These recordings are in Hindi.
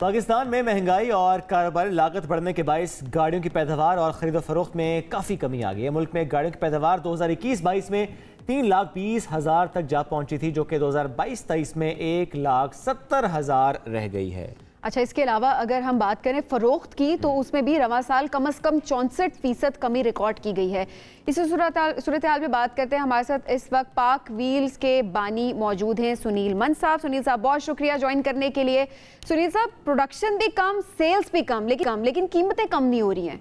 पाकिस्तान में महंगाई और कारोबारी लागत बढ़ने के बायस गाड़ियों की पैदावार और खरीदो फरोख्त में काफ़ी कमी आ गई है। मुल्क में गाड़ियों की पैदावार 2021-22 में 3,20,000 तक जा पहुंची थी, जो कि 2022-23 में 1,70,000 रह गई है। अच्छा, इसके अलावा अगर हम बात करें फरोख्त की तो उसमें भी रवा साल कम से कम 64% कमी रिकॉर्ड की गई है। इसी सूरत हाल में बात करते हैं। हमारे साथ इस वक्त पाक व्हील्स के बानी मौजूद हैं सुनील मंद साहब। सुनील साहब, बहुत शुक्रिया ज्वाइन करने के लिए। सुनील साहब, प्रोडक्शन भी कम, सेल्स भी कम, लेकिन कीमतें कम नहीं हो रही हैं।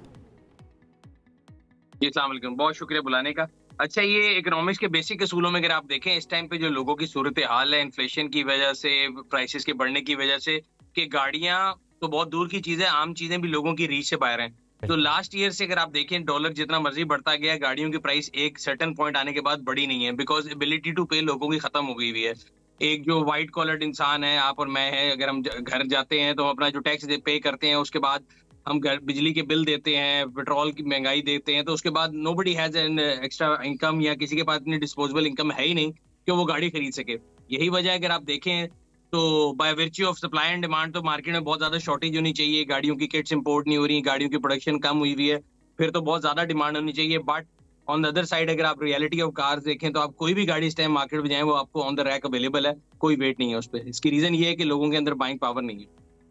जी, अस्सलाम वालेकुम, बहुत शुक्रिया बुलाने का। अच्छा, ये इकोनॉमिक्स के बेसिक असूलों में अगर आप देखें, इस टाइम पे जो लोगों की सूरत हाल है इन्फ्लेशन की वजह से, प्राइसेस के बढ़ने की वजह से, कि गाड़ियां तो बहुत दूर की चीजें, आम चीजें भी लोगों की रीच से बाहर हैं। तो लास्ट ईयर से अगर आप देखें, डॉलर जितना मर्जी बढ़ता गया, गाड़ियों की प्राइस एक सर्टेन पॉइंट आने के बाद बढ़ी नहीं है, बिकॉज एबिलिटी टू पे लोगों की खत्म हो गई हुई है। एक जो व्हाइट कॉलर इंसान है, आप और मैं है, अगर हम घर जाते हैं तो हम अपना जो टैक्स पे करते हैं, उसके बाद हम घर बिजली के बिल देते हैं, पेट्रोल की महंगाई देते हैं, तो उसके बाद nobody has an extra income, या किसी के पास इतनी डिस्पोजेबल इनकम है ही नहीं कि वो गाड़ी खरीद सके। यही वजह है, अगर आप देखें तो by virtue of supply and demand, तो मार्केट में बहुत ज्यादा शॉर्टेज होनी चाहिए, गाड़ियों की किट्स इंपोर्ट नहीं हो रही, गाड़ियों की प्रोडक्शन कम हुई हुई है, फिर तो बहुत ज्यादा डिमांड होनी चाहिए। But on the other side, अगर आप रियलिटी ऑफ कार्स देखें तो आप कोई भी गाड़ी इस टाइम मार्केट में जाएं, वो आपको ऑन द रैक अवेलेबल है, कोई वेट नहीं है उस पर। इसकी रीजन ये है कि लोगों के अंदर बाइंग पावर नहीं है।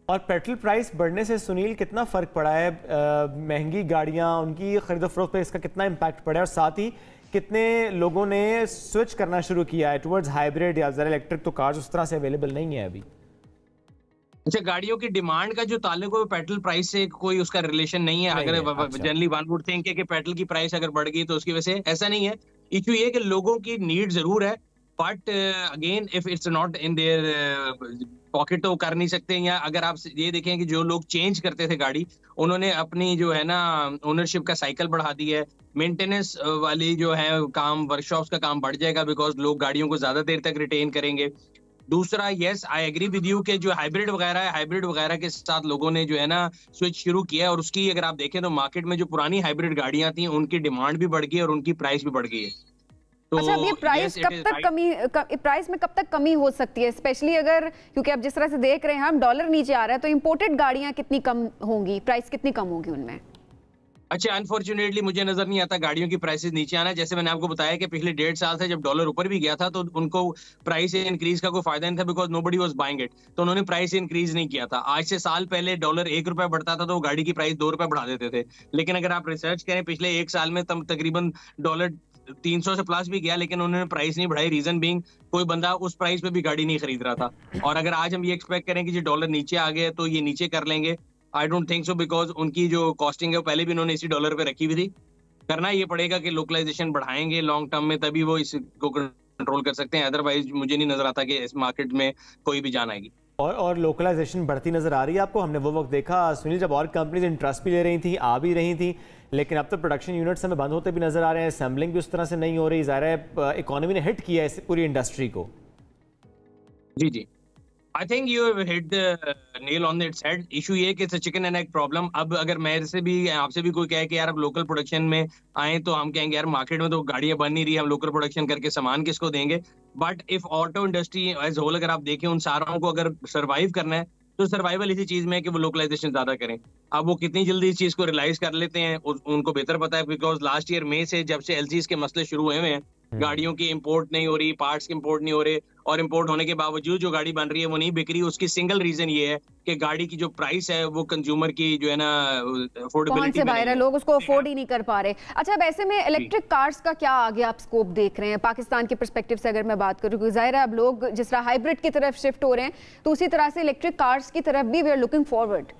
और पेट्रोल प्राइस बढ़ने से सुनील कितना फ़र्क पड़ा है? महंगी गाड़ियां, उनकी खरीदो फरोख्त पे इसका कितना इम्पैक्ट पड़ा है, और साथ ही कितने लोगों ने स्विच करना शुरू किया है टुवर्ड्स हाइब्रिड या ज़रा इलेक्ट्रिक? तो कार्स उस तरह से अवेलेबल नहीं है अभी। अच्छा, गाड़ियों की डिमांड का जो ताल्लुक है पेट्रोल प्राइस से कोई उसका रिलेशन नहीं है। अगर जनरली वन वुड थिंक कि पेट्रोल की प्राइस अगर बढ़ गई तो उसकी वजह से, ऐसा नहीं है। इशू ये कि लोगों की नीड जरूर है, but again if it's not in their pocket तो कर नहीं सकते। या अगर आप ये देखें कि जो लोग चेंज करते थे गाड़ी, उन्होंने अपनी जो है ना ओनरशिप का साइकिल बढ़ा दी है। मेंटेनेंस वाली जो है काम, वर्कशॉप्स का काम बढ़ जाएगा, बिकॉज लोग गाड़ियों को ज्यादा देर तक रिटेन करेंगे। दूसरा, yes I agree with you कि जो हाइब्रिड वगैरह है, हाइब्रिड वगैरह के साथ लोगों ने जो है ना स्विच शुरू किया है, और उसकी अगर आप देखें तो मार्केट में जो पुरानी हाइब्रिड गाड़ियां थी, उनकी डिमांड भी बढ़ गई है और उनकी प्राइस भी बढ़ गई है। तो अच्छा, अब ये प्राइस प्राइस में कब तक कमी हो सकती है, स्पेशली अगर, क्योंकि अब जिस तरह से देख रहे हैं हम, डॉलर नीचे आ रहा है, तो इंपोर्टेड गाड़ियां कितनी कम होंगी, प्राइस कितनी कम होगी उनमें? अच्छा, अनफॉर्चुनेटली मुझे नजर नहीं आता गाड़ियों की प्राइसेस नीचे आना। जैसे मैंने आपको बताया कि पिछले 1.5 साल से जब डॉलर ऊपर भी गया था, तो उनको प्राइस इंक्रीज का कोई फायदा नहीं था, because nobody was buying it, तो उन्होंने प्राइस इंक्रीज नहीं किया था। आज से साल पहले डॉलर 1 रुपया बढ़ता था तो वो गाड़ी की प्राइस 2 रुपए बढ़ा देते थे। लेकिन अगर आप रिसर्च करें, पिछले 1 साल में तकरीबन डॉलर 300 से प्लस भी गया, लेकिन उन्होंने प्राइस नहीं बढ़ाई। रीजन बीइंग, कोई बंदा उस प्राइस पे भी गाड़ी नहीं खरीद रहा था। और अगर आज हम ये एक्सपेक्ट करें कि जो डॉलर नीचे आ गए तो ये नीचे कर लेंगे, I don't think so, because उनकी जो कॉस्टिंग है वो पहले भी उन्होंने इसी डॉलर पे रखी हुई थी। करना ये पड़ेगा कि लोकलाइजेशन बढ़ाएंगे लॉन्ग टर्म में, तभी वो इसको कंट्रोल कर सकते हैं। अदरवाइज मुझे नहीं नजर आता कि इस मार्केट में कोई भी जान आएगी। और लोकलाइजेशन बढ़ती नजर आ रही है आपको? हमने वो वक्त देखा सुनील जब और कंपनीज इंटरेस्ट भी ले रही थी, आ भी रही थी, लेकिन अब तो प्रोडक्शन यूनिट्स हमें बंद होते भी नजर आ रहे हैं, असेंबलिंग भी उस तरह से नहीं हो रही। ज़ाहिर है इकोनॉमी ने हिट किया है इस पूरी इंडस्ट्री को। जी जी, I think you have hit the nail on its head. Issue ये कि it's a chicken and egg problem. अब अगर मेरे से भी, आपसे भी कोई कहे कि यार अब लोकल प्रोडक्शन में आए, तो हम कहेंगे यार मार्केट में तो गाड़ियां बन नहीं रही, हम लोकल प्रोडक्शन करके सामान किसको देंगे? But if auto industry as whole, अगर आप देखें, उन सारों को अगर सर्वाइव करना है, तो सर्वाइवल इसी चीज में है कि वो लोकलाइजेशन ज्यादा करें। अब वो कितनी जल्दी इस चीज को रियलाइज कर लेते हैं उनको बेहतर पता है, बिकॉज लास्ट ईयर मई से जब से एलसीज के मसले शुरू हुए हैं, गाड़ियों की इंपोर्ट नहीं हो रही, पार्ट्स की इंपोर्ट नहीं हो रहे, और इंपोर्ट होने के बावजूद जो गाड़ी बन रही है वो नहीं बिक रही। उसकी सिंगल रीजन ये है कि गाड़ी की जो प्राइस है वो कंज्यूमर की जो है ना अफोर्डेबिलिटी से बाहर है, लोग उसको अफोर्ड ही नहीं कर पा रहे। अच्छा, अब ऐसे में इलेक्ट्रिक कार्स का क्या आगे आप स्कोप देख रहे हैं पाकिस्तान के पर्सपेक्टिव से? अगर मैं बात करूं, क्योंकि जाहिर है अब लोग जिस तरह हाइब्रिड की तरफ शिफ्ट हो रहे हैं, तो उसी तरह से इलेक्ट्रिक कार्स की तरफ भी वी आर लुकिंग फॉरवर्ड।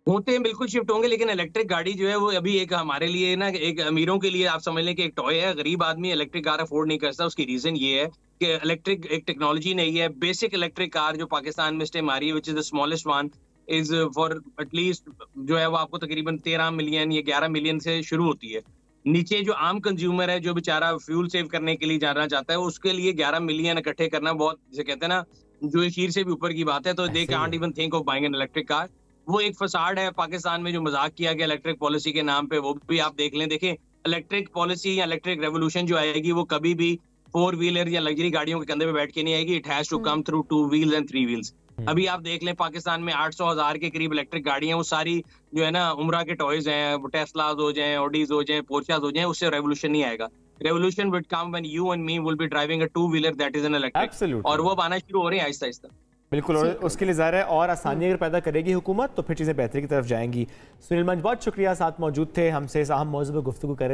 होते हैं, बिल्कुल शिफ्ट होंगे, लेकिन इलेक्ट्रिक गाड़ी जो है वो अभी एक हमारे लिए ना, एक अमीरों के लिए आप समझ लें कि एक टॉय है। गरीब आदमी इलेक्ट्रिक कार अफोर्ड नहीं कर सकता। उसकी रीजन ये है कि इलेक्ट्रिक एक टेक्नोलॉजी नहीं है। बेसिक इलेक्ट्रिक कार जो पाकिस्तान में इस टाइम आ रही है, which is the smallest one, is for at least जो है वो आपको तकरीबन 13 मिलियन या 11 मिलियन से शुरू होती है। नीचे जो आम कंज्यूमर है, जो बेचारा फ्यूल सेव करने के लिए जाना चाहता है, उसके लिए 11 मिलियन इकट्ठे करना बहुत, जैसे कहते हैं ना, जो शीर से भी ऊपर की बात है। तो they can't even think of buying an electric car. वो एक फसाड है पाकिस्तान में जो मजाक किया गया इलेक्ट्रिक पॉलिसी के नाम पे, वो भी आप देख लें। देखें, इलेक्ट्रिक पॉलिसी या इलेक्ट्रिक रेवोल्यूशन जो आएगी वो कभी भी 4 व्हीलर या लग्जरी गाड़ियों के कंधे पे बैठ के नहीं आएगी। It has to come through 2 wheels and 3 wheels. अभी आप देख लें पाकिस्तान में 800,000 के करीब इलेक्ट्रिक गाड़ी हैं, वो सारी जो है ना उम्रा के टॉयज हैं, टेस्लाज हो जाएं, ऑडीज हो जाएं, पोर्शास हो जाएं, उससे रेवोल्यूशन नहीं आएगा। Revolution will come when you and me will be driving a two wheeler that is an electric, और वो अब आना शुरू हो रहे हैं आहिस्ता आहिस्ता। बिल्कुल, और उसके लिए ज़ाहिर है और आसानी अगर पैदा करेगी हुकूमत तो फिर चीज़ें बेहतरी की तरफ जाएंगी। सुनील मंच बहुत शुक्रिया, साथ मौजूद थे, हमसे इस अहम मौजूद पर गुफ्तगू कर रहे थे।